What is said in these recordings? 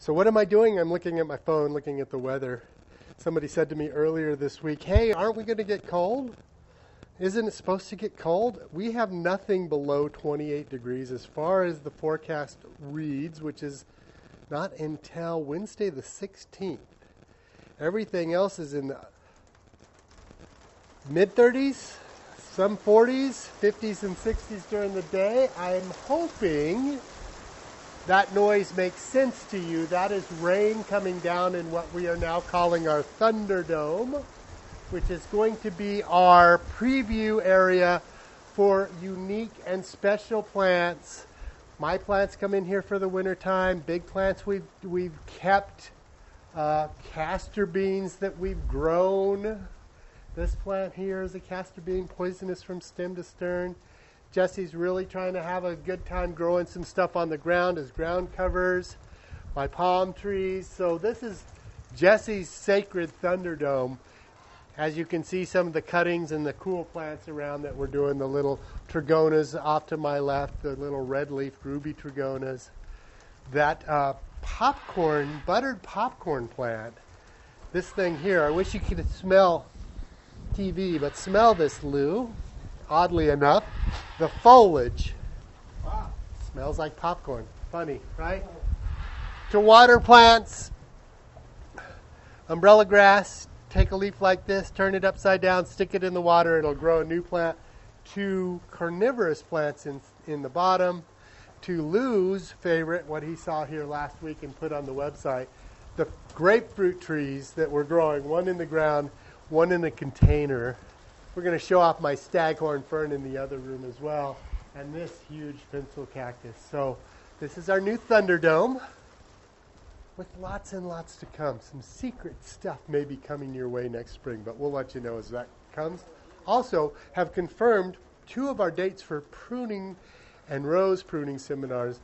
So what am I doing? I'm looking at my phone, looking at the weather. Somebody said to me earlier this week, hey, aren't we going to get cold? Isn't it supposed to get cold? We have nothing below 28 degrees as far as the forecast reads, which is not until Wednesday the 16th. Everything else is in the mid-30s, some 40s, 50s and 60s during the day. I'm hoping that noise makes sense to you. That is rain coming down in what we are now calling our Thunderdome, which is going to be our preview area for unique and special plants. My plants come in here for the wintertime. Big plants we've kept. Castor beans that we've grown. This plant here is a castor bean, poisonous from stem to stern. Jesse's really trying to have a good time growing some stuff on the ground as ground covers. My palm trees. So this is Jesse's sacred Thunderdome. As you can see, some of the cuttings and the cool plants around that we're doing, the little trigonas off to my left, the little red-leaf ruby trigonas. That buttered popcorn plant, this thing here, I wish you could smell TV, but smell this, Lou. Oddly enough, the foliage smells like popcorn. Funny, right? To water plants, umbrella grass, take a leaf like this, turn it upside down, stick it in the water, it'll grow a new plant. To carnivorous plants in the bottom. To Lou's favorite, what he saw here last week and put on the website, the grapefruit trees that we're growing, one in the ground, one in a container. We're going to show off my staghorn fern in the other room as well, and this huge pencil cactus. So this is our new Thunderdome with lots and lots to come. Some secret stuff may be coming your way next spring, but we'll let you know as that comes. Also, have confirmed 2 of our dates for pruning and rose pruning seminars,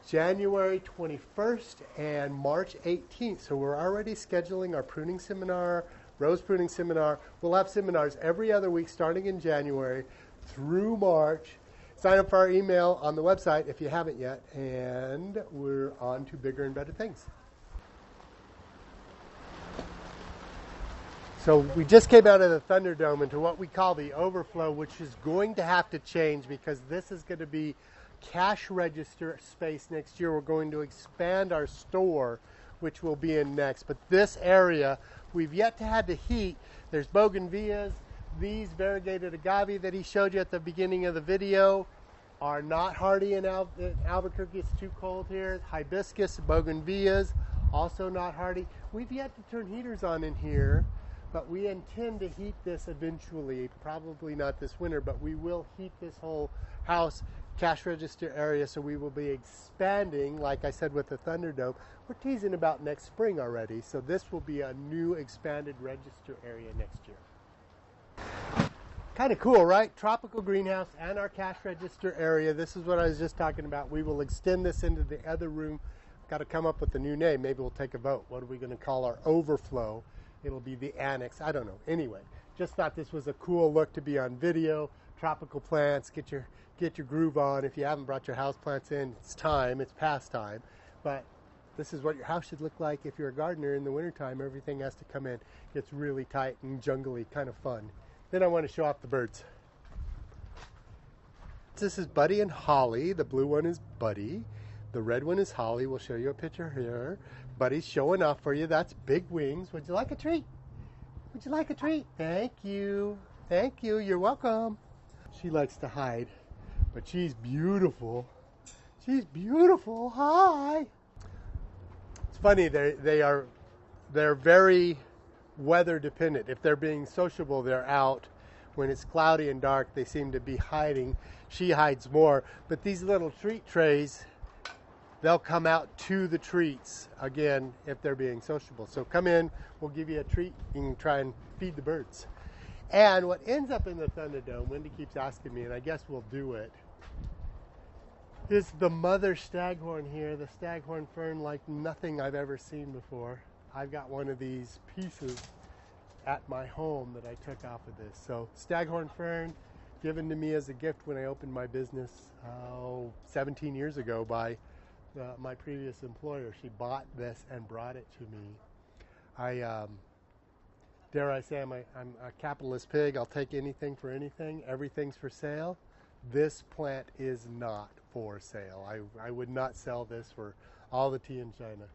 January 21st and March 18th. So we're already scheduling our pruning seminar, rose pruning seminar. We'll have seminars every other week starting in January through March. Sign up for our email on the website if you haven't yet, and we're on to bigger and better things. So we just came out of the Thunderdome into what we call the overflow, which is going to have to change because this is going to be cash register space next year. We're going to expand our store, which we'll be in next. But this area, we've yet to have the heat. There's bougainvilleas. These variegated agave that he showed you at the beginning of the video are not hardy in Albuquerque. It's too cold here. Hibiscus, bougainvilleas, also not hardy. We've yet to turn heaters on in here, but we intend to heat this eventually. Probably not this winter, but we will heat this whole house cash register area, so we will be expanding, like I said, with the Thunderdome. We're teasing about next spring already, so this will be a new expanded register area next year. Kind of cool, right? Tropical greenhouse and our cash register area. This is what I was just talking about. We will extend this into the other room. Got to come up with a new name. Maybe we'll take a vote. What are we going to call our overflow? It'll be the annex. I don't know. Anyway, just thought this was a cool look to be on video. Tropical plants, get your groove on. If you haven't brought your house plants in, it's time. It's past time. But this is what your house should look like if you're a gardener in the wintertime. Everything has to come in. Gets really tight and jungly, kind of fun. Then I want to show off the birds. This is Buddy and Holly. The blue one is Buddy. The red one is Holly. We'll show you a picture here. Buddy's showing off for you. That's Big Wings. Would you like a treat? Would you like a treat? Thank you. Thank you. You're welcome. She likes to hide, but she's beautiful. She's beautiful. Hi. It's funny. They're very weather dependent. If they're being sociable, they're out. When it's cloudy and dark, they seem to be hiding. She hides more. But these little treat trays, they'll come out to the treats, again, if they're being sociable. So come in, we'll give you a treat. You can try and feed the birds. And what ends up in the Thunderdome, Wendy keeps asking me, and I guess we'll do it, is the mother staghorn here, the staghorn fern like nothing I've ever seen before. I've got one of these pieces at my home that I took off of this. So staghorn fern, given to me as a gift when I opened my business 17 years ago by my previous employer. She bought this and brought it to me. Dare I say I'm a capitalist pig. I'll take anything for anything. Everything's for sale. This plant is not for sale. I would not sell this for all the tea in China.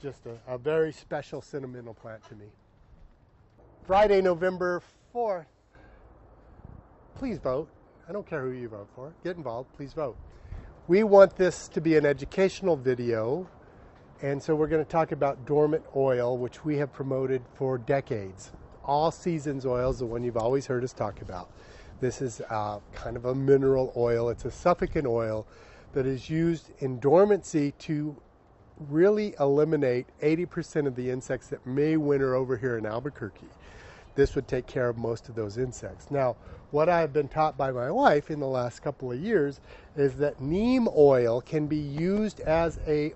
Just a very special sentimental plant to me. Friday, November 4th. Please vote. I don't care who you vote for. Get involved. Please vote. We want this to be an educational video, and so we're going to talk about dormant oil, which we have promoted for decades. All seasons oil is the one you've always heard us talk about. This is kind of a mineral oil. It's a suffocant oil that is used in dormancy to really eliminate 80% of the insects that may winter over here in Albuquerque. This would take care of most of those insects. Now, what I've been taught by my wife in the last couple of years is that neem oil can be used as a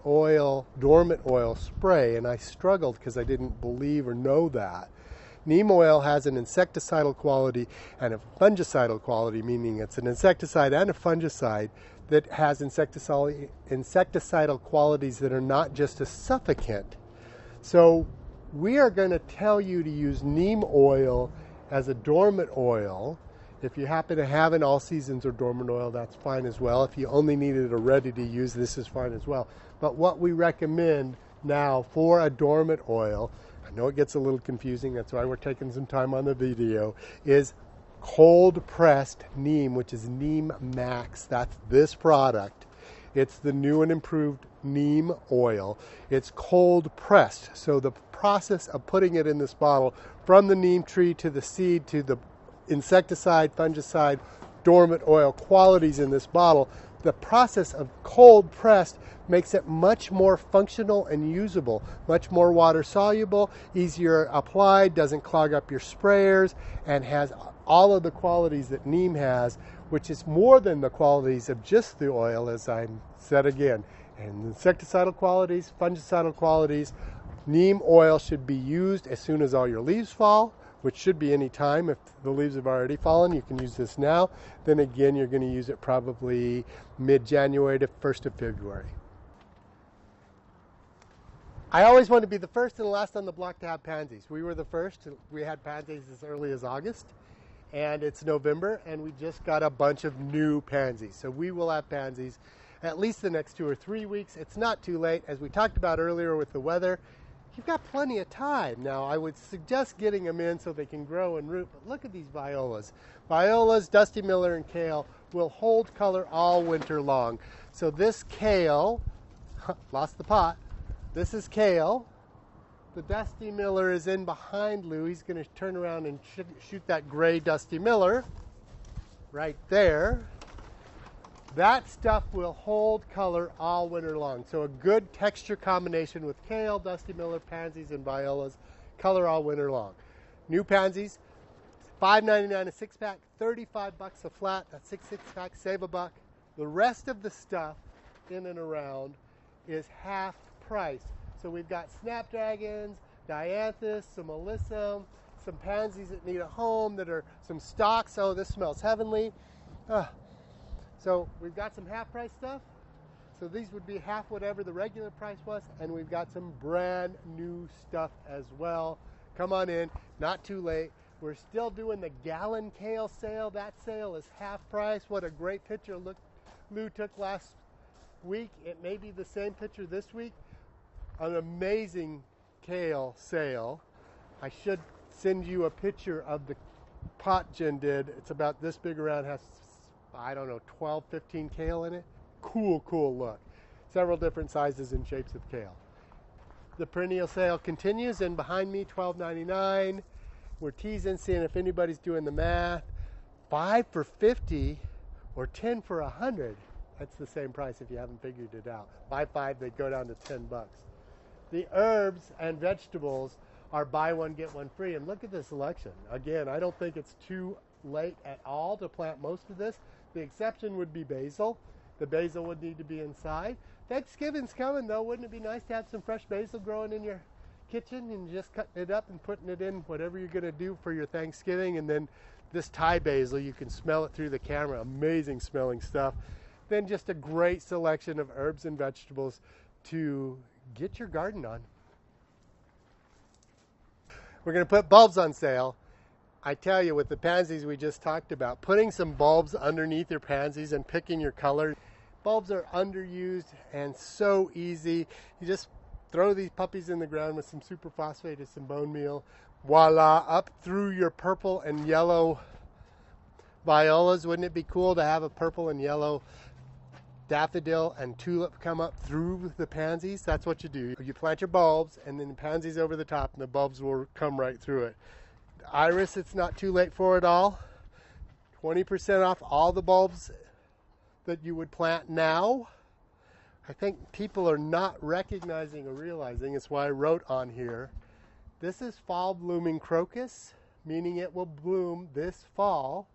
dormant oil spray, and I struggled because I didn't believe or know that. Neem oil has an insecticidal quality and a fungicidal quality, meaning it's an insecticide and a fungicide that has insecticidal qualities that are not just a suffocant. So we are going to tell you to use neem oil as a dormant oil. If you happen to have an all seasons or dormant oil, that's fine as well. If you only needed a ready to use, this is fine as well. But what we recommend now for a dormant oil, I know it gets a little confusing, that's why we're taking some time on the video, is cold pressed neem, which is Neem Max. That's this product. It's the new and improved neem oil. It's cold pressed. So the process of putting it in this bottle, from the neem tree to the seed to the insecticide, fungicide, dormant oil qualities in this bottle, the process of cold pressed makes it much more functional and usable, much more water soluble, easier applied, doesn't clog up your sprayers, and has all of the qualities that neem has, which is more than the qualities of just the oil, as I said again. And insecticidal qualities, fungicidal qualities. Neem oil should be used as soon as all your leaves fall, which should be any time. If the leaves have already fallen, you can use this now. Then again, you're going to use it probably mid-January to 1st of February. I always want to be the first and the last on the block to have pansies. We were the first. We had pansies as early as August, and it's November, and we just got a bunch of new pansies. So we will have pansies at least the next 2 or 3 weeks. It's not too late. As we talked about earlier with the weather, you've got plenty of time. Now, I would suggest getting them in so they can grow and root, but look at these violas. Violas, Dusty Miller, and kale will hold color all winter long. So this kale, lost the pot, this is kale. The Dusty Miller is in behind Lou. He's going to turn around and shoot that gray Dusty Miller right there. That stuff will hold color all winter long. So a good texture combination with kale, Dusty Miller, pansies, and violas, color all winter long. New pansies, $5.99 a six-pack, $35 a flat. That's 6 six-pack, save a buck. The rest of the stuff in and around is half price. So we've got snapdragons, dianthus, some alyssum, some pansies that need a home that are some stocks. Oh, this smells heavenly. So we've got some half-price stuff. So these would be half whatever the regular price was, and we've got some brand new stuff as well. Come on in, not too late. We're still doing the gallon kale sale. That sale is half price. What a great picture Lou took last week. It may be the same picture this week. An amazing kale sale. I should send you a picture of the pot Jen did. It's about this big around, has, I don't know, 12, 15 kale in it. Cool look. Several different sizes and shapes of kale. The perennial sale continues, and behind me, $12.99. We're teasing, seeing if anybody's doing the math. 5 for $50 or 10 for $100. That's the same price if you haven't figured it out. Buy 5, they go down to $10. The herbs and vegetables are buy one, get one free. And look at the selection. Again, I don't think it's too late at all to plant most of this. The exception would be basil. The basil would need to be inside. Thanksgiving's coming, though. Wouldn't it be nice to have some fresh basil growing in your kitchen and just cutting it up and putting it in whatever you're going to do for your Thanksgiving? And then this Thai basil, you can smell it through the camera. Amazing smelling stuff. then just a great selection of herbs and vegetables to get your garden on. We're going to put bulbs on sale. I tell you, with the pansies we just talked about, putting some bulbs underneath your pansies and picking your color. Bulbs are underused and so easy. You just throw these puppies in the ground with some superphosphate and some bone meal. Voila, up through your purple and yellow violas. Wouldn't it be cool to have a purple and yellow daffodil and tulip come up through the pansies? That's what you do. You plant your bulbs and then the pansies over the top and the bulbs will come right through it. The iris, it's not too late for it all. 20% off all the bulbs that you would plant now. I think people are not recognizing or realizing, it's why I wrote on here, this is fall blooming crocus, meaning it will bloom this fall.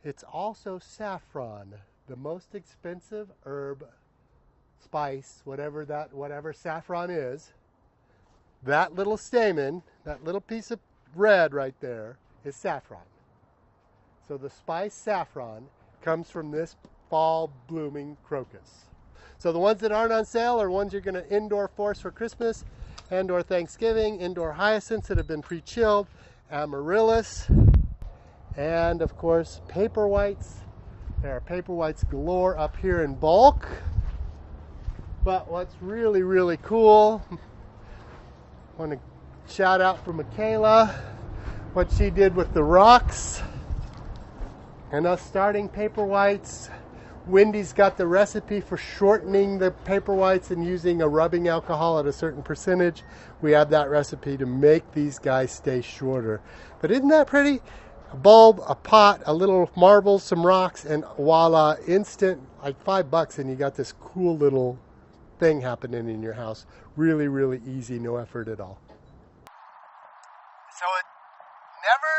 It's also saffron, the most expensive herb, spice, whatever saffron is. That little stamen, that little piece of red right there is saffron. So the spice saffron comes from this fall blooming crocus. So the ones that aren't on sale are ones you're going to indoor force for Christmas and or Thanksgiving, indoor hyacinths that have been pre-chilled, amaryllis, and of course paper whites. There are paper whites galore up here in bulk. But what's really, really cool, I want to shout out for Michaela, what she did with the rocks and us starting paper whites. Wendy's got the recipe for shortening the paper whites and using a rubbing alcohol at a certain percentage. We have that recipe to make these guys stay shorter. But isn't that pretty? A bulb, a pot, a little marble, some rocks, and voila, instant, like $5, and you got this cool little thing happening in your house. Really, really easy, no effort at all. So it never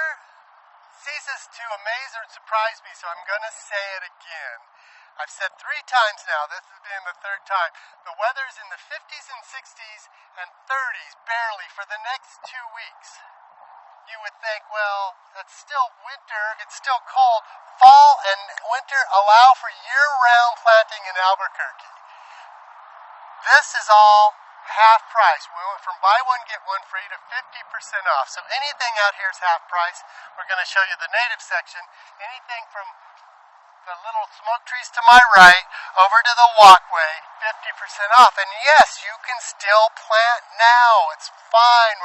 ceases to amaze or surprise me, so I'm going to say it again. I've said 3 times now, this has been the 3rd time, the weather's in the 50s and 60s and 30s barely for the next 2 weeks. You would think, well, that's still winter, it's still cold. Fall and winter allow for year-round planting in Albuquerque. This is all half price. We went from buy one, get one free to 50% off. So anything out here is half price. We're going to show you the native section. Anything from the little smoke trees to my right over to the walkway, 50% off. And yes, you can still plant now. It's fine.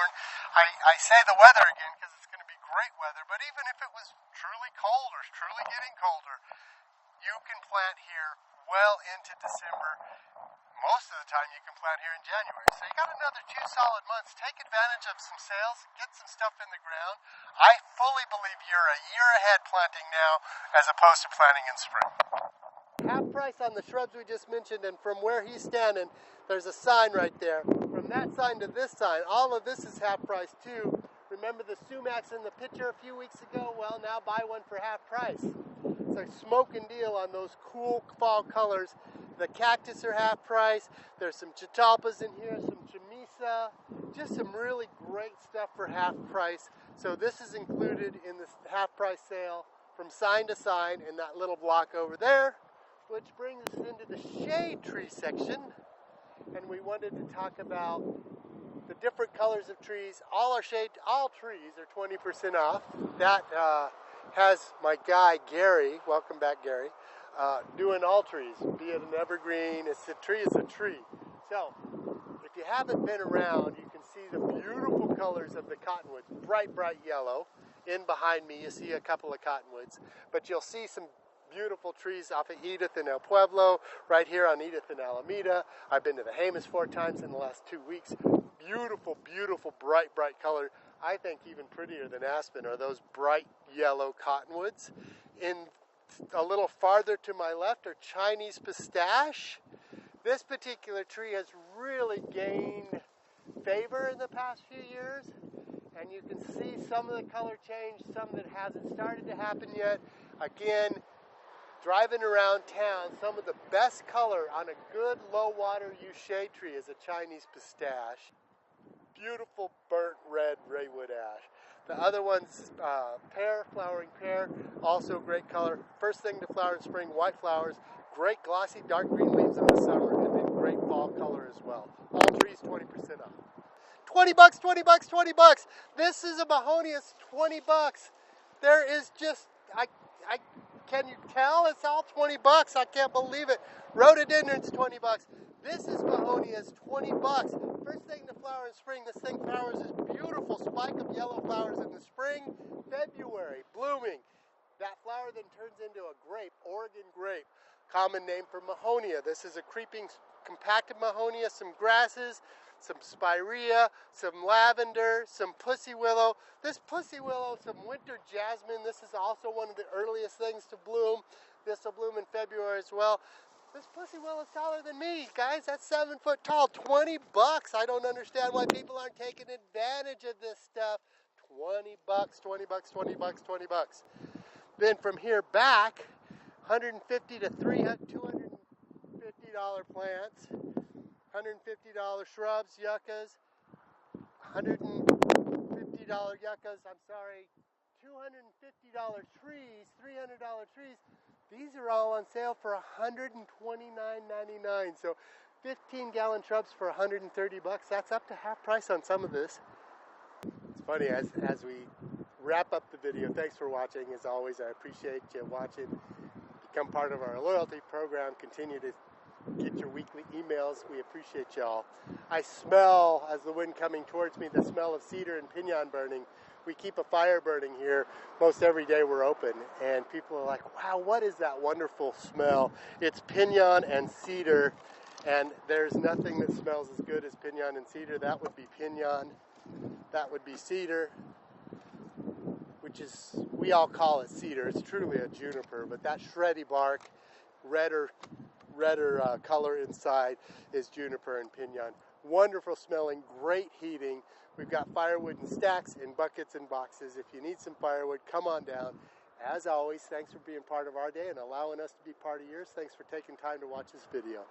I say the weather again because it's going to be great weather, but even if it was truly cold or truly getting colder, you can plant here well into December. Most of the time you can plant here in January. So you got another 2 solid months. Take advantage of some sales, get some stuff in the ground. I fully believe you're a year ahead planting now as opposed to planting in spring. Half price on the shrubs we just mentioned, and from where he's standing, there's a sign right there. From that sign to this sign, all of this is half price too. Remember the sumacs in the picture a few weeks ago? Well, now buy one for half price. It's a smoking deal on those cool fall colors. The cactus are half price. There's some chatalpas in here, some chamisa, just some really great stuff for half price. So this is included in this half price sale from sign to sign in that little block over there, which brings us into the shade tree section. And we wanted to talk about the different colors of trees. All trees are 20% off. That has my guy Gary, welcome back Gary, doing all trees, be it an evergreen, a tree is a tree. So, if you haven't been around, you can see the beautiful colors of the cottonwoods, bright, bright yellow. In behind me, you see a couple of cottonwoods, but you'll see some beautiful trees off of Edith and El Pueblo, right here on Edith and Alameda. I've been to the Jemez 4 times in the last 2 weeks. Beautiful, beautiful, bright, bright color. I think even prettier than aspen are those bright yellow cottonwoods. In a little farther to my left are Chinese pistache. This particular tree has really gained favor in the past few years, and you can see some of the color change, some that hasn't started to happen yet. Again, driving around town, some of the best color on a good low water use shade tree is a Chinese pistache. Beautiful burnt red raywood ash. The other one's pear, flowering pear, also great color. First thing to flower in spring, white flowers, great glossy dark green leaves in the summer, and then great fall color as well. All trees 20% off. 20 bucks, 20 bucks, 20 bucks. This is a Mahonius, 20 bucks. There is just, can you tell? It's all 20 bucks. I can't believe it. Rhododendrons, 20 bucks. This is Mahonius, 20 bucks. First thing to flower in spring, this thing flowers is beautiful spike of yellow flowers in the spring, February, blooming. That flower then turns into a grape, Oregon grape, common name for Mahonia. This is a creeping compacted Mahonia, some grasses, some spirea, some lavender, some pussy willow. This pussy willow, some winter jasmine. This is also one of the earliest things to bloom. This will bloom in February as well. This pussy willow is taller than me, guys. That's 7 foot tall. 20 bucks. I don't understand why people aren't taking advantage of this stuff. 20 bucks, 20 bucks, 20 bucks, 20 bucks. Then from here back, $150 to $250 plants, $150 shrubs, yuccas, $150 yuccas, $250 trees, $300 trees. These are all on sale for $129.99. So 15-gallon shrubs for 130 bucks. That's up to half price on some of this. It's funny, as we wrap up the video, thanks for watching. As always, I appreciate you watching. Become part of our loyalty program. Continue to get your weekly emails. We appreciate y'all. I smell, as the wind coming towards me, the smell of cedar and pinon burning. We keep a fire burning here most every day we're open, and people are like, wow, what is that wonderful smell? It's pinon and cedar, and there's nothing that smells as good as pinon and cedar. That would be pinon, that would be cedar, which is, we all call it cedar. It's truly a juniper, but that shreddy bark, redder color inside is juniper and pinon. Wonderful smelling, great heating. We've got firewood in stacks, in buckets and boxes. If you need some firewood, come on down. As always, thanks for being part of our day and allowing us to be part of yours. Thanks for taking time to watch this video.